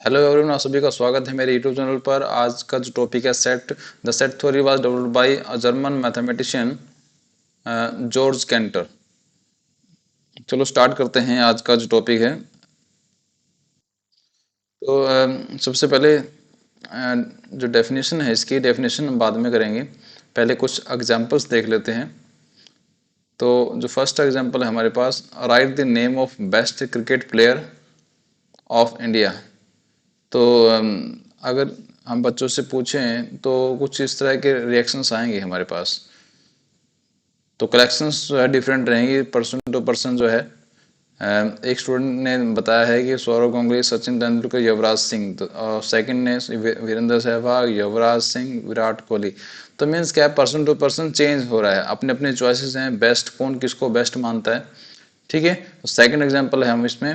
Hello everyone, आप सभी का स्वागत है मेरे यूट्यूब चैनल पर। आज का जो टॉपिक है set. The set theory was developed by a German mathematician George canter. चलो स्टार्ट करते हैं आज का जो टॉपिक है। तो सबसे पहले जो डेफिनेशन है, इसकी डेफिनेशन हम बाद में करेंगे। पहले कुछ एग्जांपल्स देख लेते हैं। तो जो फर्स्ट एग्जांपल है हमारे पास, write the name of best cricket player of India. तो अगर हम बच्चों से पूछें तो कुछ इस तरह के रिएक्शंस आएंगे हमारे पास। तो कलेक्शंस जो है डिफरेंट रहेंगी पर्सन टू पर्सन जो है। एक स्टूडेंट ने बताया है कि सौरव गांगुली, सचिन तेंदुलकर, युवराज सिंह, और सेकंड ने वीरेंद्र सहवाग, युवराज सिंह, विराट कोहली। तो मीन्स क्या है, पर्सन टू पर्सन चेंज हो रहा है, अपने अपने चॉइसेस हैं, बेस्ट कौन किसको बेस्ट मानता है। ठीक है। तो सेकंड एग्जांपल है हम इसमें,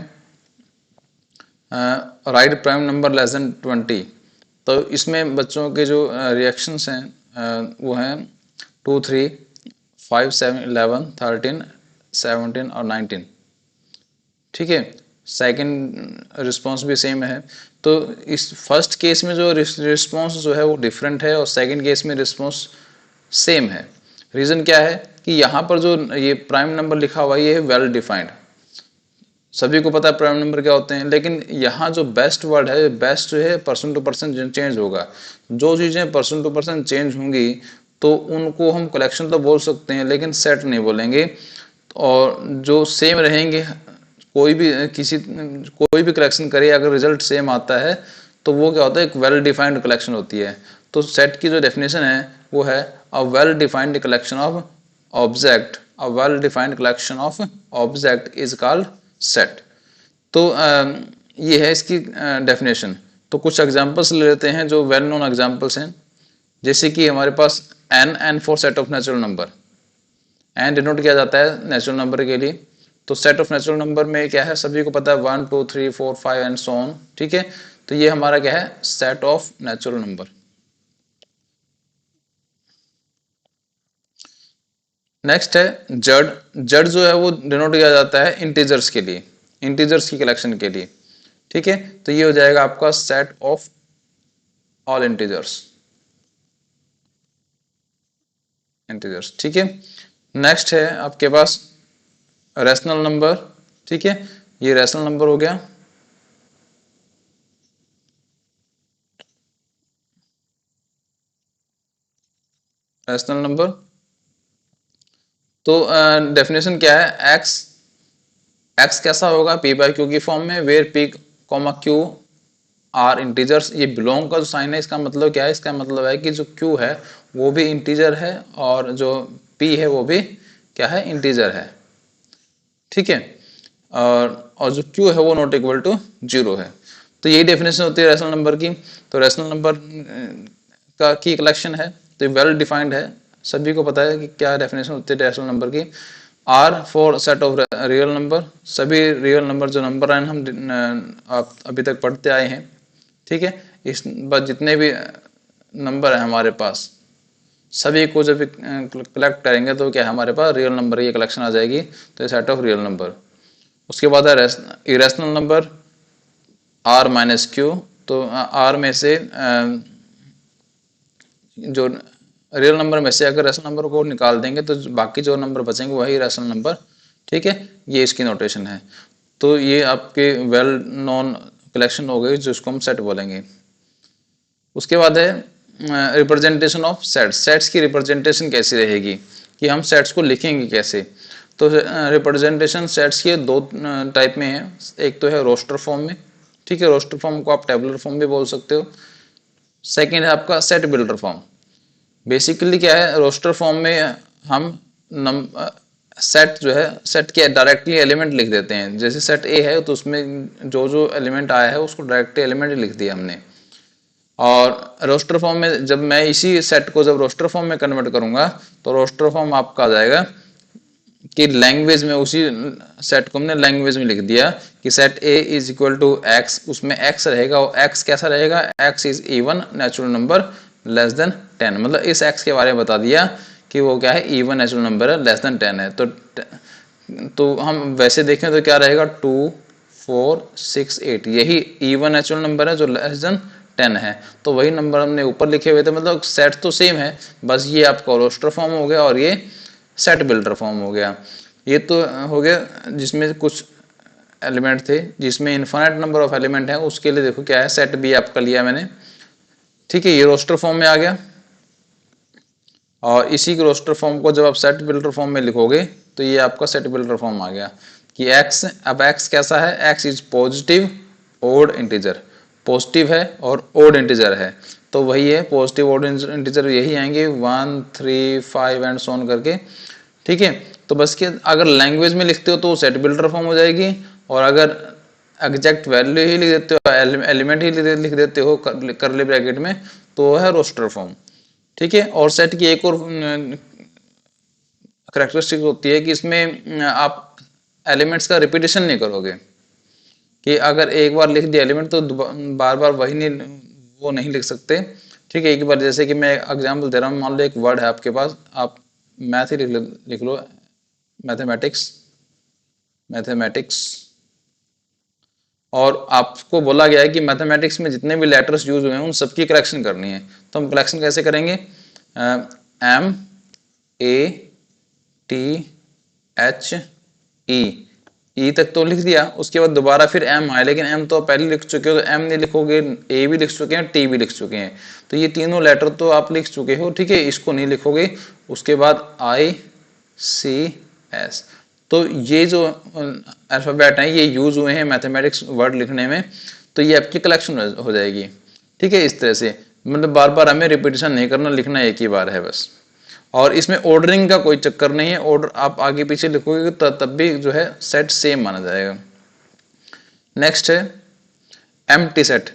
right prime number less then 20। तो इसमें बच्चों के जो रिएक्शंस हैं वो हैं 2, 3, 5, 7, 11, 13, 17 और 19। ठीक है। सेकंड रिस्पांस भी सेम है। तो इस फर्स्ट केस में जो रिस्पांस जो है वो डिफरेंट है और सेकंड केस में रिस्पांस सेम है। रीजन क्या है कि यहाँ पर जो ये प्राइम नंबर लिखा हुआ है ये वेल डिफाइंड, सभी को पता है प्राइम नंबर क्या होते हैं। लेकिन यहाँ जो बेस्ट वर्ड है, बेस्ट जो है पर्सन टू पर्सन चेंज होगा। जो चीजें पर्सन टू पर्सन चेंज होंगी तो उनको हम कलेक्शन तो बोल सकते हैं लेकिन सेट नहीं बोलेंगे। और जो सेम रहेंगे, कोई भी कलेक्शन करे, अगर रिजल्ट सेम आता है तो वो क्या होता है, एक वेल डिफाइंड कलेक्शन होती है। तो सेट की जो डेफिनेशन है वो है a well defined collection of object. A well defined collection of object is called set. तो ये है इसकी डेफिनेशन। तो कुछ एग्जांपल्स ले लेते हैं जो वेल नोन एग्जांपल्स हैं। जैसे कि हमारे पास N for set of natural number. N denote किया जाता है नेचुरल नंबर के लिए। तो सेट ऑफ नेचुरल नंबर में क्या है, सभी को पता है 1, 2, 3, 4, 5 एंड सो ऑन। ठीक है। तो ये हमारा क्या है, set of natural number. Next है जड। जड जो है वो डिनोट किया जाता है इंटीजर्स के लिए, इंटीजर्स की कलेक्शन के लिए। ठीक है। तो ये हो जाएगा आपका set of all integers, integers. ठीक है। नेक्स्ट है आपके पास रैशनल नंबर। ठीक है। ये रैशनल नंबर हो गया। Rational number. तो डेफिनेशन क्या है, एक्स, एक्स कैसा होगा, पी बाई क्यू की फॉर्म में, where p comma q are integers. ये बिलोंग का जो साइन है इसका मतलब क्या है, इसका मतलब है कि जो क्यू है वो भी इंटीजर है और जो पी है वो भी क्या है, इंटीजर है। ठीक है। और जो क्यू है वो नॉट इक्वल टू 0 है। तो यही डेफिनेशन होती है रैशनल नंबर की। तो रैशनल नंबर का की कलेक्शन है, तो वेल डिफाइंड है, सभी को पता है कि क्या डेफिनेशन होती है रैशनल नंबर की। R for set of real number, सभी रियल नंबर जो नंबर हैं हम आप अभी तक पढ़ते आए हैं। ठीक है। इस बस जितने भी नंबर है हमारे पास, सभी को जब कलेक्ट करेंगे तो क्या हमारे पास रियल नंबर की कलेक्शन आ जाएगी। तो ये सेट ऑफ रियल नंबर। उसके बाद है irrational number, R minus Q. तो आर में से जो रियल नंबर में से अगर रैशनल नंबर को निकाल देंगे तो बाकी जो नंबर बचेंगे वही रैशनल नंबर। ठीक है। ये इसकी नोटेशन है। तो ये आपके वेल नोन कलेक्शन हो गई जिसको हम सेट बोलेंगे। उसके बाद है रिप्रेजेंटेशन ऑफ सेट्स। सेट्स की रिप्रेजेंटेशन कैसी रहेगी, कि हम सेट्स को लिखेंगे कैसे। तो रिप्रेजेंटेशन सेट्स के दो टाइप में है। एक तो है रोस्टर फॉर्म में। ठीक है। रोस्टर फॉर्म को आप टेबुलर फॉर्म भी बोल सकते हो। सेकेंड है आपका सेट बिल्डर फॉर्म। बेसिकली क्या है, रोस्टर फॉर्म में हम सेट जो है, सेट के डायरेक्टली एलिमेंट लिख देते हैं। जैसे सेट ए है तो उसमें जो जो एलिमेंट आया है उसको डायरेक्टली एलिमेंट लिख दिया हमने। और रोस्टर फॉर्म में जब मैं इसी सेट को जब रोस्टर फॉर्म में कन्वर्ट करूंगा तो रोस्टर फॉर्म आपका आ जाएगा कि लैंग्वेज में, उसी सेट को हमने लैंग्वेज में लिख दिया कि set A is equal to x. उसमें एक्स रहेगा और एक्स कैसा रहेगा, x is even natural number less than 10। मतलब इस एक्स के बारे में बता दिया कि वो क्या है, इवन नेचुरल नंबर है, लेस देन 10 है। तो हम वैसे देखें तो क्या रहेगा, 2, 468, यही इवन नेचुरल नंबर है जो लेस देन 10 है। तो वही नंबर हमने ऊपर लिखे हुए थे, मतलब सेट तो सेम है, बस ये आपका रोस्टर फॉर्म हो गया और ये सेट बिल्डर फॉर्म हो गया। ये तो हो गया जिसमें कुछ एलिमेंट थे, जिसमें इनफाइनाइट नंबर ऑफ एलिमेंट है उसके लिए देखो क्या है, सेट बी आपका लिया मैंने, ठीक है। ये रोस्टर फॉर्म में आ गया और इसी के रोस्टर फॉर्म को जब आप सेट बिल्डर फॉर्म में लिखोगे तो ये आपका सेट बिल्डर फॉर्म आ गया कि x, अब x कैसा है, x is positive odd integer, positive है और ओड इंटीजर है, तो वही है पॉजिटिव ओड इंटीजर, यही आएंगे 1 3 5 एंड सो ऑन करके, ठीक है। तो बस कि अगर लैंग्वेज में लिखते हो तो सेट बिल्डर फॉर्म हो जाएगी, और अगर एग्जैक्ट वैल्यू ही लिख देते हो, एलिमेंट ही लिख देते हो करली ब्रैकेट में, तो वो है रोस्टर फॉर्म, ठीक है। और सेट की एक और करेक्टरिस्टिक होती है कि इसमें आप एलिमेंट्स का रिपीटेशन नहीं करोगे, कि अगर एक बार लिख दिया एलिमेंट तो बार बार वही नहीं, वो नहीं लिख सकते, ठीक है। एक बार जैसे कि मैं एग्जांपल दे रहा हूँ, मान लो एक वर्ड है आपके पास, आप मैथ ही लिख लो, मैथमेटिक्स, मैथमेटिक्स, और आपको बोला गया है कि मैथमेटिक्स में जितने भी लेटर्स यूज हुए हैं उन सबकी करेक्शन करनी है, तो हम करेक्शन कैसे करेंगे, M A T H E, E तक तो लिख दिया, उसके बाद दोबारा फिर एम आए, लेकिन एम तो पहले लिख चुके हो तो एम नहीं लिखोगे, ए भी लिख चुके हैं, टी भी लिख चुके हैं, तो ये तीनों लेटर तो आप लिख चुके हो, ठीक है, इसको नहीं लिखोगे। उसके बाद आई सी एस, तो ये जो अल्फाबेट है ये यूज हुए हैं मैथमेटिक्स वर्ड लिखने में, तो ये आपकी कलेक्शन हो जाएगी, ठीक है। इस तरह से मतलब बार बार हमें रिपीटेशन नहीं करना, लिखना एक ही बार है बस, और इसमें ऑर्डरिंग का कोई चक्कर नहीं है, ऑर्डर आप आगे पीछे लिखोगे तब भी जो है सेट सेम माना जाएगा। नेक्स्ट है एम्प्टी सेट।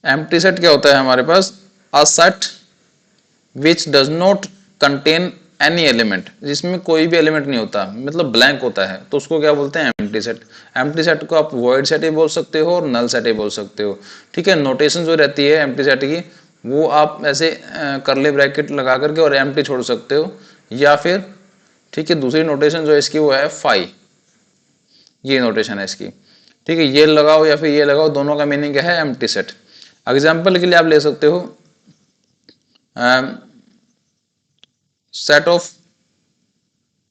एम्प्टी सेट क्या होता है हमारे पास, a set which does not contain any element, जिसमें कोई भी एलिमेंट नहीं होता, मतलब ब्लैंक होता है, तो उसको क्या बोलते हैं, एम्प्टी सेट। एम्प्टी सेट को आप वॉइड सेट ही बोल सकते हो और नल सेट ही बोल सकते हो, ठीक है। नोटेशन जो रहती है एम्प्टी सेट की, वो आप ऐसे करली ब्रैकेट लगा करके और एम्प्टी छोड़ सकते हो, या फिर ठीक है दूसरी नोटेशन जो है इसकी वो है फाई, ये नोटेशन है इसकी, ठीक है। ये लगाओ या फिर ये लगाओ, दोनों का मीनिंग क्या है, एम्प्टी सेट। एग्जाम्पल के लिए आप ले सकते हो set of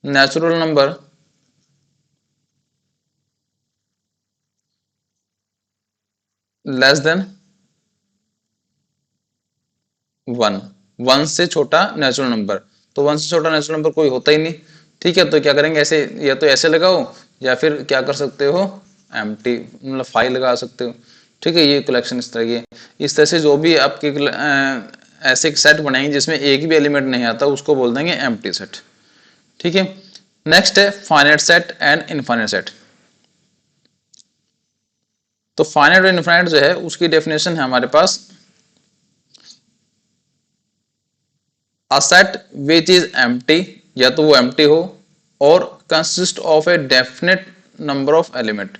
natural number less then 1, 1 से छोटा नेचुरल नंबर, तो 1 से छोटा नेचुरल नंबर कोई होता ही नहीं, ठीक है। तो क्या करेंगे, ऐसे या तो ऐसे लगाओ या फिर क्या कर सकते हो, एम्प्टी मतलब फाइल लगा सकते हो, ठीक है। ये कलेक्शन इस तरह की है। इस तरह से जो भी आपके ऐसे सेट बनाएंगे जिसमें एक भी एलिमेंट नहीं आता, उसको बोल देंगे एम्प्टी सेट, ठीक है। नेक्स्ट है finite set and infinite set. तो फाइनाइट और इनफाइनाइट जो है उसकी डेफिनेशन है हमारे पास, a set which is empty, या तो वो एम्प्टी हो और consist of a definite number of element,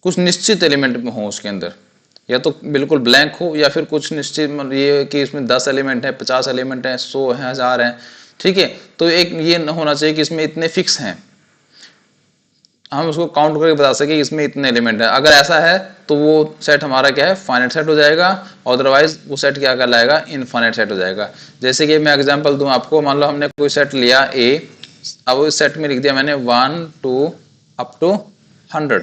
कुछ निश्चित एलिमेंट में हो उसके अंदर, या तो बिल्कुल ब्लैंक हो या फिर कुछ निश्चित, मतलब ये कि इसमें 10 एलिमेंट है, 50 एलिमेंट है, 100 है, 1000 है, ठीक है। तो एक ये होना चाहिए कि इसमें इतने फिक्स हैं, हम उसको काउंट करके बता सके इसमें इतने एलिमेंट है, अगर ऐसा है तो वो सेट हमारा क्या है, फाइनाइट सेट हो जाएगा, अदरवाइज वो सेट क्या कहलाएगा, इनफाइनाइट सेट हो जाएगा। जैसे कि मैं एग्जांपल दूं आपको, मान लो हमने कोई सेट लिया ए, अब इस सेट में लिख दिया मैंने 1 2 अप टू 100,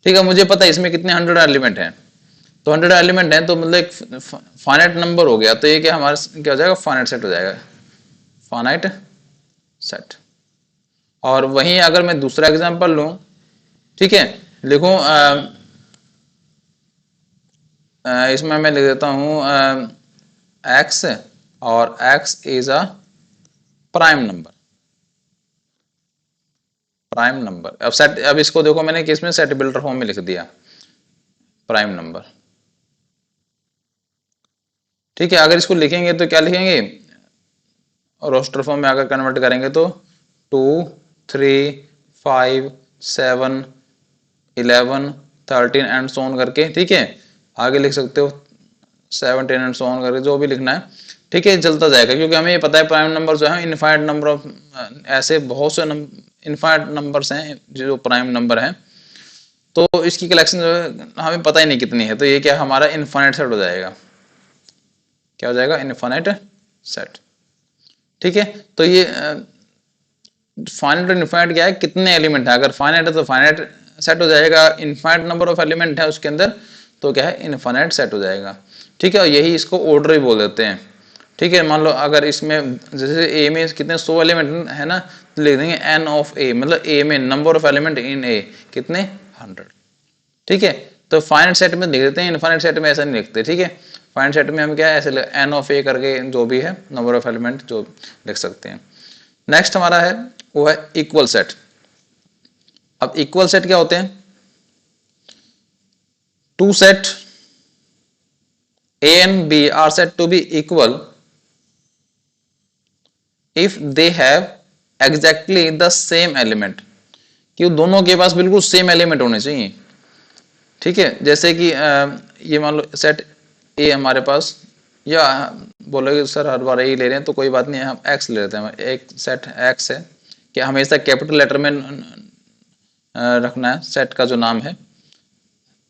ठीक है। मुझे पता है इसमें कितने 100 एलिमेंट हैं, तो 100 एलिमेंट हैं तो मतलब एक फाइनाइट नंबर हो गया, तो ये क्या हमारा क्या हो जाएगा, फाइनाइट सेट हो जाएगा, फाइनाइट सेट। और वहीं अगर मैं दूसरा एग्जांपल लूं, ठीक है, लिखूं इसमें मैं लिख देता हूं x, और x is a prime number, prime number. अब सेट, अब इसको देखो मैंने किस में, सेट बिल्डर फॉर्म में लिख दिया, प्राइम नंबर, ठीक है। अगर इसको लिखेंगे तो क्या लिखेंगे, रोस्टर फॉर्म में अगर कन्वर्ट करेंगे तो 2 3 5 7 11 13 एंड सो ऑन करके, ठीक है। आगे लिख सकते हो 17 एंड सो ऑन करके, जो भी लिखना है, ठीक है, चलता जाएगा, क्योंकि हमें ये पता है प्राइम नंबर जो है इनफाइनाइट नंबर ऑफ, ऐसे बहुत से इनफाइनाइट नंबर्स हैं जो प्राइम नंबर हैं, तो इसकी कलेक्शन जो है हमें पता ही नहीं कितनी है, तो ये क्या हमारा इनफाइनाइट सेट हो जाएगा। क्या हो जाएगा? Infinite set. ठीक है, तो ये फाइनाइट और इनफाइनाइट क्या है, कितने एलिमेंट है। अगर फाइनाइट है तो फाइनाइट सेट हो जाएगा, इनफाइनाइट नंबर ऑफ एलिमेंट है उसके अंदर तो क्या है, इनफाइनाइट सेट हो जाएगा। ठीक है, और यही इसको ऑर्डर भी बोल देते हैं। ठीक है, मान लो अगर इसमें जैसे ए में कितने 100 एलिमेंट है ना, तो लिख देंगे एन ऑफ ए, मतलब ए में नंबर ऑफ एलिमेंट इन ए कितने 100। ठीक है, तो फाइनाइट सेट में लिख देते हैं, इनफाइनाइट सेट में ऐसा नहीं लिखते। ठीक है, फाइनाइट सेट में हम क्या है ऐसे एन ऑफ ए करके जो भी है नंबर ऑफ एलिमेंट जो लिख सकते हैं। नेक्स्ट हमारा है वो है इक्वल सेट। अब इक्वल सेट क्या होते हैं? Two set A and B are set to be equal if they have exactly the same element, कि दोनों के पास बिल्कुल सेम एलिमेंट होने चाहिए। ठीक है, जैसे कि ये मान लो सेट ए हमारे पास, या बोलोगे सर हर बार ए ले रहे हैं, तो कोई बात नहीं, हम एक्स ले लेते हैं। एक सेट एक्स है कि हमेशा कैपिटल लेटर में रखना है, सेट का जो नाम है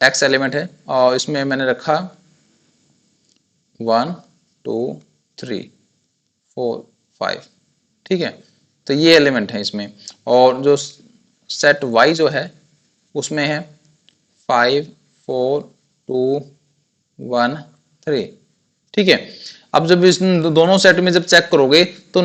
एक्स एलिमेंट है, और इसमें मैंने रखा 1 2 3 4 5। ठीक है, तो ये एलिमेंट है इसमें, और जो सेट वाई जो है उसमें है 5 4 2 1 3। ठीक है, अब जब इस दोनों सेट में जब चेक करोगे तो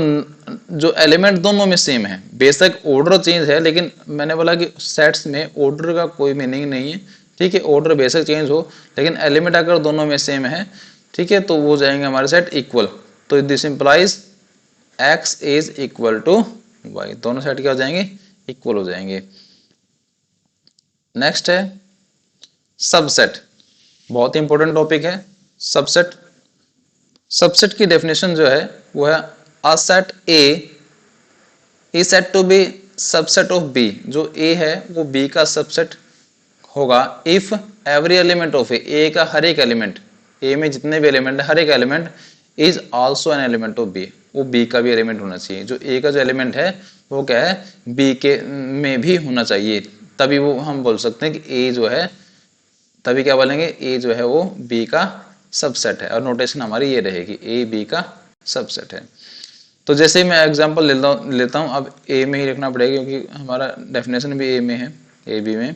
जो एलिमेंट दोनों में सेम है, बेशक ऑर्डर चेंज है, लेकिन मैंने बोला कि सेट्स में ऑर्डर का कोई मीनिंग नहीं है। ठीक है, ऑर्डर बेशक चेंज हो, लेकिन एलिमेंट अगर दोनों में सेम है, ठीक है, तो वो जाएंगे हमारे सेट इक्वल। तो this implies x is equal to y, दोनों सेट क्या हो जाएंगे, इक्वल हो जाएंगे। नेक्स्ट है सबसेट, बहुत इंपॉर्टेंट टॉपिक है सबसेट। सबसेट की डेफिनेशन जो है वो है a set A is set to be subset of B, जो ए है वो बी का सबसेट होगा if every element of A का हर एक एलिमेंट, ए में जितने भी एलिमेंट है हर एक element is also an element of B, वो बी का भी एलिमेंट होना चाहिए। जो ए का जो एलिमेंट है वो क्या है, बी के में भी होना चाहिए, तभी वो हम बोल सकते हैं कि ए जो है, तभी क्या बोलेंगे, ए जो है वो बी का सबसेट है। और नोटेशन हमारी ये रहेगी, ए बी का सबसेट है। तो जैसे ही मैं एग्जांपल लेता हूँ, अब ए में ही लिखना पड़ेगा क्योंकि हमारा डेफिनेशन भी ए में है, ए बी में।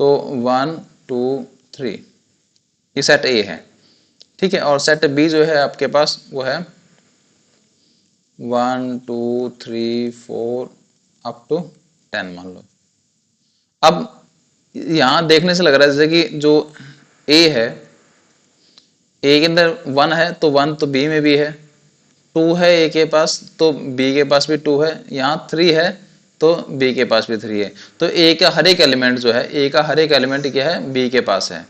तो 1 2 3 ये सेट ए है। ठीक है, और सेट बी जो है आपके पास वो है 1 2 3 4 अप टू 10 मान लो। अब यहां देखने से लग रहा है जैसे कि जो ए है, ए के अंदर 1 है तो 1 तो बी में भी है, 2 है ए के पास तो बी के पास भी 2 है, यहाँ 3 है तो बी के पास भी 3 है। तो ए का हर एक एलिमेंट जो है, ए का हर एक एलिमेंट क्या है, बी के पास है।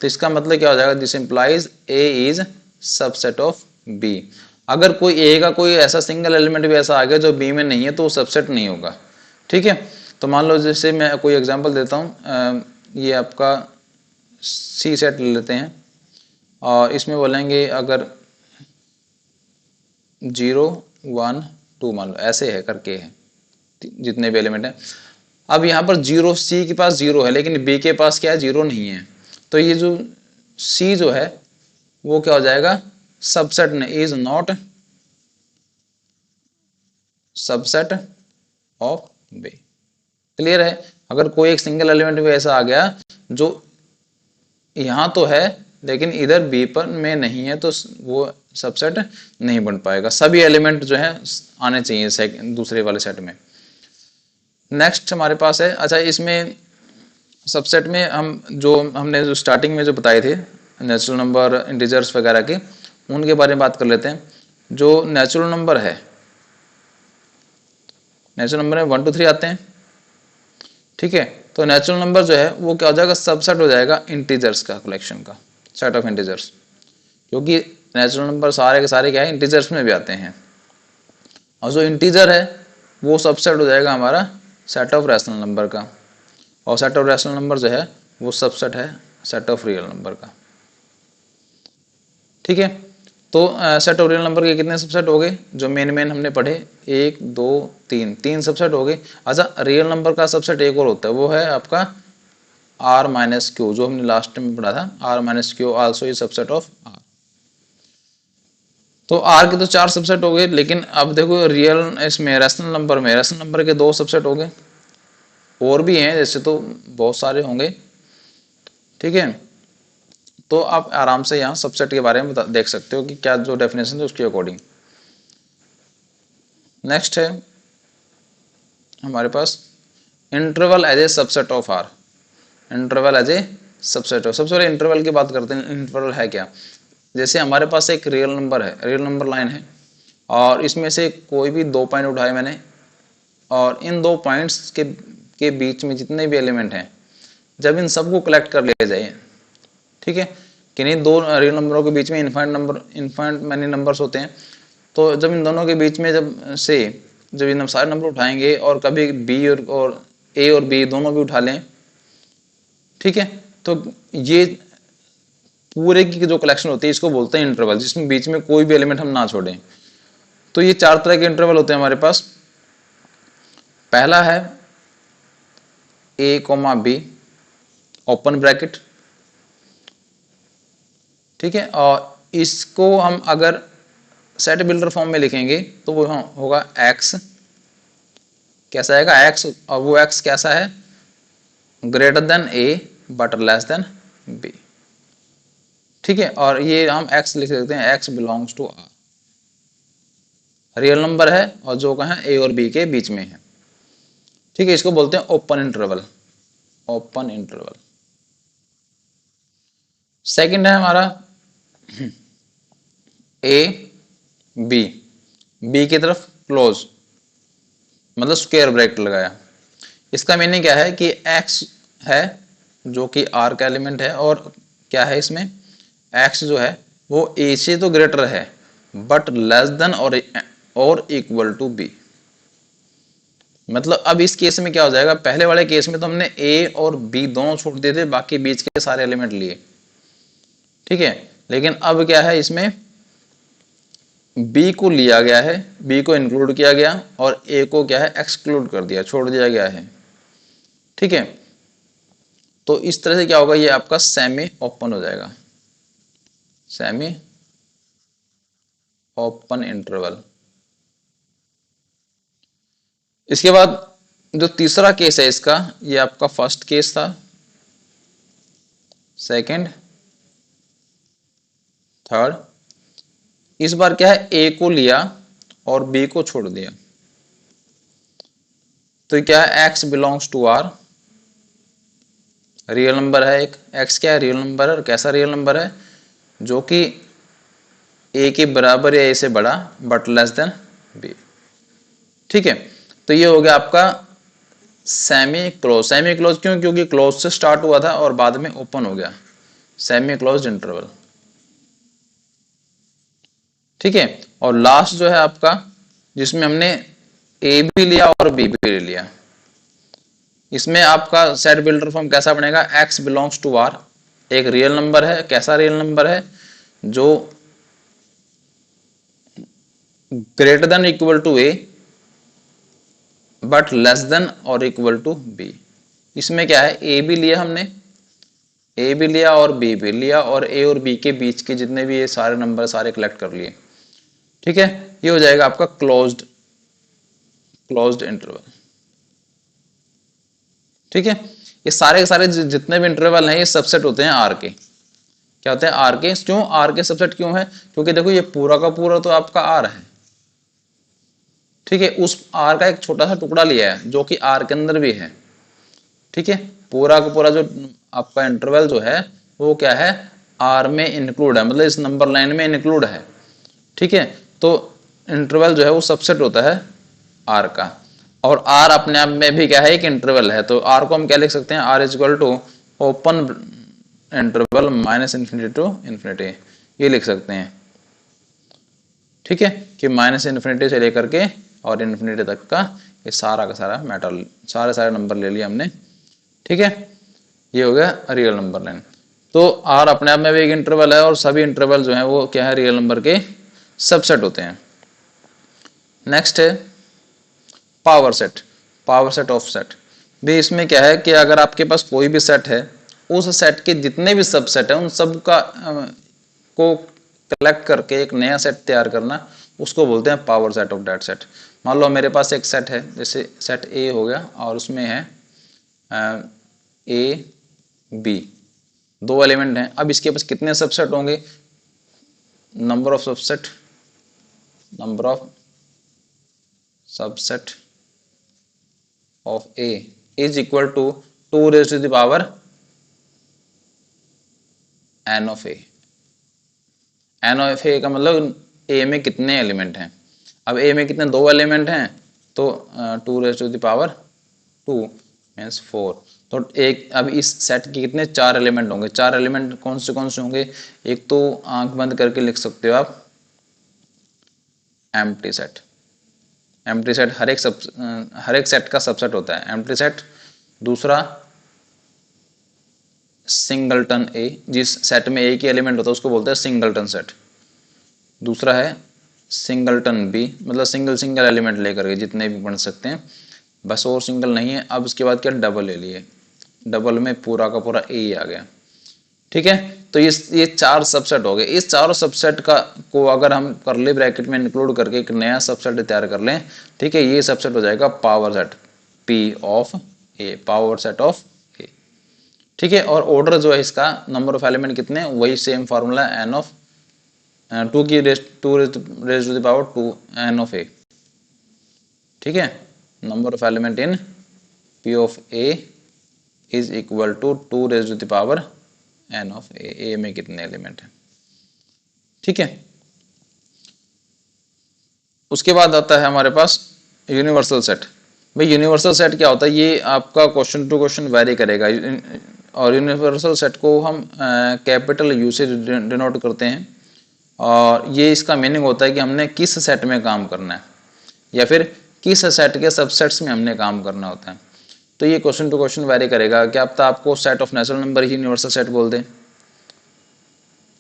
तो इसका मतलब क्या हो जाएगा, this implies A is subset of B. अगर कोई ए का कोई ऐसा सिंगल एलिमेंट भी ऐसा आ गया जो बी में नहीं है तो वो सबसेट नहीं होगा। ठीक है, तो मान लो जैसे मैं कोई एग्जांपल देता हूँ, ये आपका सी सेट ले लेते हैं, और इसमें बोलेंगे अगर 0 1 2 मान लो ऐसे है करके है जितने भी एलिमेंट हैं। अब यहाँ पर 0 सी के पास 0 है, लेकिन बी के पास क्या है, 0 नहीं है। तो ये जो सी जो है वो क्या हो जाएगा, सबसेट नहीं, is not subset of B. Clear है, अगर कोई एक सिंगल एलिमेंट भी ऐसा आ गया जो यहां तो है लेकिन इधर बी पर में नहीं है, तो वो सबसेट नहीं बन पाएगा। सभी एलिमेंट जो है आने चाहिए दूसरे वाले सेट में। नेक्स्ट हमारे पास है, अच्छा इसमें सबसेट में हम जो हमने जो स्टार्टिंग में जो बताए थे नेचुरल नंबर, इंटीजर्स वगैरह के, उनके बारे में बात कर लेते हैं। जो नेचुरल नंबर है, नेचुरल नंबर में 1 2 3 आते हैं। ठीक है, तो नेचुरल नंबर जो है वो क्या हो जाएगा, सबसेट हो जाएगा इंटीजर्स का कलेक्शन का, सेट ऑफ इंटीजर्स, क्योंकि नेचुरल नंबर सारे के सारे क्या है, इंटीजर्स में भी आते हैं। और जो इंटीजर है वो सबसेट हो जाएगा हमारा सेट ऑफ रैशनल नंबर का, और सेट ऑफ रैशनल नंबर जो है वो सबसेट है सेट ऑफ रियल नंबर का। ठीक है, तो सेट ऑफ रियल नंबर के कितने सबसेट हो गए, जो मेन हमने पढ़े 1 2 3 सबसेट हो गए। अच्छा रियल नंबर का सबसेट एक और होता है, वो है आपका आर माइनस क्यू, जो हमने लास्ट में पढ़ा था, R minus Q also is subset of R. तो आर के तो 4 सबसेट हो गए, लेकिन अब देखो रियल इसमें रैशनल नंबर के 2 सबसेट हो गए, और भी हैं जैसे तो बहुत सारे होंगे, ठीक है। तो आप आराम से यहाँ सबसेट के बारे में देख सकते हो कि क्या जो डेफिनेशन है उसके अकॉर्डिंग। नेक्स्ट है हमारे पास interval as a subset of R. Interval as a subset of, सबसे पहले इंटरवल की बात करते हैं। इंटरवल है क्या? जैसे हमारे पास एक रियल नंबर है, रियल नंबर लाइन है, और इसमें से कोई भी 2 पॉइंट उठाए मैंने, और इन 2 पॉइंट्स के बीच में जितने भी एलिमेंट हैं, जब इन सबको कलेक्ट कर लिया जाए, ठीक है, किन्हीं 2 रियल नंबरों के बीच में इनफाइनाइट मैनी नंबर्स होते हैं, तो जब इन दोनों के बीच में जब इन सारे नंबर उठाएंगे, और कभी बी और ए और बी दोनों भी उठा लें, ठीक है, तो ये पूरे की जो कलेक्शन होती है इसको बोलते हैं इंटरवल, जिसमें बीच में कोई भी एलिमेंट हम ना छोड़ें। तो ये 4 तरह के इंटरवल होते हैं हमारे पास। पहला है ए कोमा बी ओपन ब्रैकेट, ठीक है, और इसको हम अगर सेट बिल्डर फॉर्म में लिखेंगे तो वो होगा एक्स, कैसा आएगा एक्स, और वो एक्स कैसा है, greater than a but less than b, ठीक है। और ये हम एक्स लिख सकते हैं, x belongs to R, real number है और जो कहा ए और बी के बीच में है, ठीक है। इसको बोलते हैं open interval, open interval. Second है हमारा ए बी, बी की तरफ क्लोज, मतलब स्क्वायर ब्रैकेट लगाया। इसका मीनिंग क्या है कि x है जो कि r का एलिमेंट है, और क्या है इसमें, x जो है वो a से तो ग्रेटर है बट लेस देन और इक्वल टू b। मतलब अब इस केस में क्या हो जाएगा, पहले वाले केस में तो हमने a और b दोनों छोड़ दिए थे, बाकी बीच के सारे एलिमेंट लिए, ठीक है। लेकिन अब क्या है, इसमें b को लिया गया है, b को इंक्लूड किया गया, और a को क्या है एक्सक्लूड कर दिया, छोड़ दिया गया है, ठीक है। तो इस तरह से क्या होगा, ये आपका सेमी ओपन हो जाएगा, सेमी ओपन इंटरवल। इसके बाद जो तीसरा केस है इसका, ये आपका फर्स्ट केस था, सेकंड, थर्ड। इस बार क्या है, ए को लिया और बी को छोड़ दिया, तो क्या है, x belongs to R, real number है एक, एक्स क्या है, रियल नंबर है, और कैसा रियल नंबर है, जो कि ए के बराबर या ए से बड़ा बट लेस देन बी, ठीक है। तो ये हो गया आपका सेमी क्लोज। सेमी क्लोज क्यों, क्योंकि क्लोज से स्टार्ट हुआ था और बाद में ओपन हो गया, सेमी क्लोज्ड इंटरवल, ठीक है। और लास्ट जो है आपका, जिसमें हमने ए भी लिया और बी भी लिया, इसमें आपका सेट बिल्डर फॉर्म कैसा बनेगा, एक्स बिलोंग्स टू आर, एक रियल नंबर है, कैसा रियल नंबर है, जो greater than equal to a but less than और इक्वल टू बी। इसमें क्या है, ए भी लिया हमने, ए भी लिया और बी भी लिया, और ए और बी के बीच के जितने भी ये सारे नंबर सारे कलेक्ट कर लिए, ठीक है। ये हो जाएगा आपका क्लोज्ड इंटरवल, ठीक है। ये सारे के सारे जितने भी इंटरवल हैं ये सबसेट होते हैं आर के। क्या होते हैं, आर के। क्यों आर के सबसेट क्यों है, क्योंकि देखो ये पूरा का पूरा तो आपका आर है, ठीक है। उस आर का एक छोटा सा टुकड़ा लिया है जो कि आर के अंदर भी है, ठीक है। पूरा का पूरा जो आपका इंटरवल जो है वो क्या है, आर में इंक्लूड है, मतलब इस नंबर लाइन में इंक्लूड है, ठीक है। तो इंटरवल जो है वो सबसेट होता है आर का, और आर अपने आप में भी क्या है, एक इंटरवल है। तो आर को हम क्या लिख सकते हैं, R is equal to open interval minus infinity to infinity, ये लिख सकते हैं, ठीक है, कि माइनस इंफिनिटी से लेकर के और इंफिनिटी तक का ये सारा का सारा मैटर, सारे नंबर ले लिए हमने, ठीक है। ये हो गया रियल नंबर लाइन। तो आर अपने आप में भी एक इंटरवल है, और सभी इंटरवल जो है वो क्या है, रियल नंबर के सबसेट होते हैं। नेक्स्ट है power set, power set of set. भी इसमें क्या है कि अगर आपके पास कोई भी सेट है, उस सेट के जितने भी सबसेट है उन सब का को कलेक्ट करके एक नया सेट तैयार करना, उसको बोलते हैं power set of that set. मान लो मेरे पास एक सेट है, जैसे सेट ए हो गया और उसमें है ए बी, दो एलिमेंट हैं। अब इसके पास कितने सबसेट होंगे, number of subset, number of subset of A is equal to 2 raise to the power N of A. N of A का मतलब ए में कितने एलिमेंट हैं। अब ए में कितने, दो एलिमेंट हैं, तो 2 raise to the power 2 means 4। तो एक, अब इस सेट के कितने, 4 एलिमेंट होंगे। 4 एलिमेंट कौन से होंगे, एक तो आंख बंद करके लिख सकते हो आप एम्प्टी सेट। एम्प्टी सेट हर एक सेट का सबसेट होता है एम्प्टी सेट। दूसरा सिंगलटन ए, जिस सेट में एक ही एलिमेंट होता है उसको बोलते हैं सिंगलटन सेट। दूसरा है सिंगलटन बी, मतलब सिंगल सिंगल एलिमेंट लेकर के जितने भी बन सकते हैं, बस और सिंगल नहीं है। अब उसके बाद क्या, डबल ले लिए, डबल में पूरा का पूरा ए आ गया। ठीक है, तो ये 4 सबसेट हो गए। इस चारों सबसेट का को अगर हम करली ब्रैकेट में इंक्लूड करके एक नया सबसेट तैयार कर लें, ठीक है, ये सबसेट हो जाएगा power set P of A, power set of A. ठीक है, और ऑर्डर जो है इसका, नंबर ऑफ एलिमेंट कितने, वही सेम फार्मूला एन ऑफ 2 की raise to the power 2 N of A. ठीक है, number of element in P of A is equal to 2 raise to the power N of A. A में कितने element हैं। ठीक है, उसके बाद आता है हमारे पास यूनिवर्सल सेट। भाई यूनिवर्सल सेट क्या होता है, ये आपका क्वेश्चन टू क्वेश्चन वेरी करेगा। और यूनिवर्सल सेट को हम कैपिटल यू से डिनोट करते हैं, और ये इसका मीनिंग होता है कि हमने किस सेट में काम करना है या फिर किस सेट के सबसेट्स में हमने काम करना होता है। तो ये क्वेश्चन टू क्वेश्चन वेरी करेगा। क्या पता आपको set of natural number he universal set बोल दे,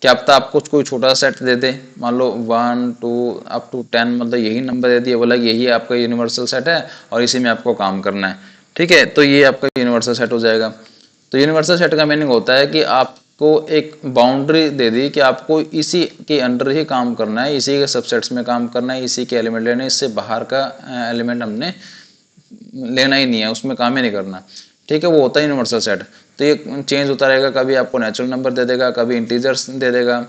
क्या पता आपको कोई छोटा सेट दे दे, मान लो 1 2 अप टू 10, मतलब यही नंबर दे दिए, बोला यही आपका यूनिवर्सल सेट है और इसी में आपको काम करना है। ठीक है, तो ये आपका यूनिवर्सल सेट हो जाएगा। तो यूनिवर्सल सेट का मीनिंग होता है कि आपको एक बाउंड्री दे दी कि आपको इसी के अंडर ही काम करना है, इसी के सबसेट्स में काम करना है, इसी के एलिमेंट लेने, इससे बाहर का एलिमेंट हमने लेना ही नहीं है, उसमें काम ही नहीं करना। ठीक है, वो होता है यूनिवर्सल सेट। तो ये चेंज होता रहेगा, कभी आपको नेचुरल नंबर दे देगा, कभी इंटीजर्स दे देगा,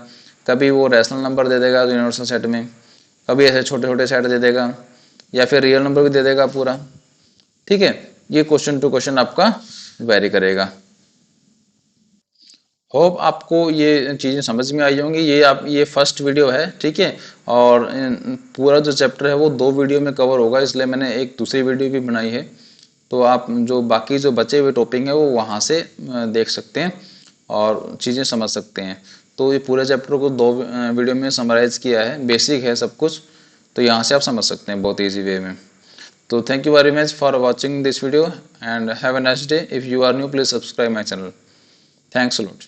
कभी वो रैशनल नंबर दे देगा यूनिवर्सल सेट में, कभी ऐसे छोटे छोटे सेट दे देगा, या फिर रियल नंबर भी दे देगा पूरा। ठीक है, ये क्वेश्चन टू क्वेश्चन आपका वेरी करेगा। होप आपको ये चीज़ें समझ में आई होंगी। ये फर्स्ट वीडियो है, ठीक है, और पूरा जो चैप्टर है वो 2 वीडियो में कवर होगा, इसलिए मैंने एक दूसरी वीडियो भी बनाई है। तो आप जो बाकी जो बचे हुए टॉपिक है वो वहाँ से देख सकते हैं और चीज़ें समझ सकते हैं। तो ये पूरे चैप्टर को 2 वीडियो में समराइज़ किया है, बेसिक है सब कुछ, तो यहाँ से आप समझ सकते हैं बहुत ईजी वे में। तो thank you very much for watching this video and have a nice day. If you are new please subscribe my channel. Thanks a lot.